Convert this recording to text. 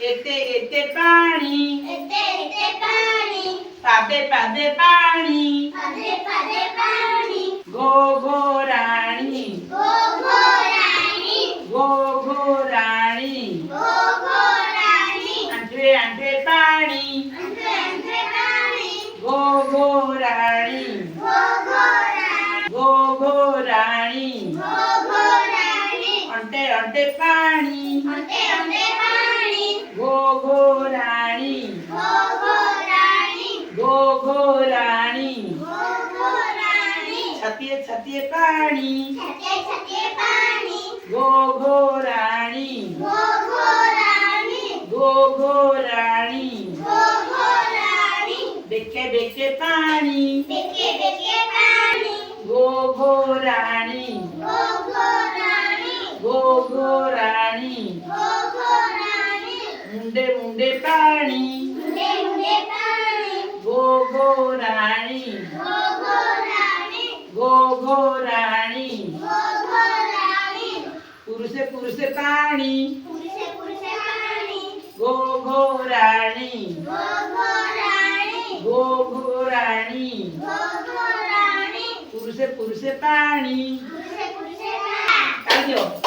येते येते पाणी पादे पादे पाणी गो गो राणी गो गो राणी आंधळे आंधळे पाणी गो गो राणी गो गो राणी अंटे अंटे पाणी गो गो राणी गो गो राणी छतिए छतिए पाणी गो गो राणी गो गो राणी बेके बेके पाणी गो गो राणी गो गो राणी मुंडे मुंडे पाणी गो गो राणी गो गो राणी पुरुषे पुरुषे पाणी गो गो राणी गो गो राणी पुरुषे पुरुषे पाणी काय देऊ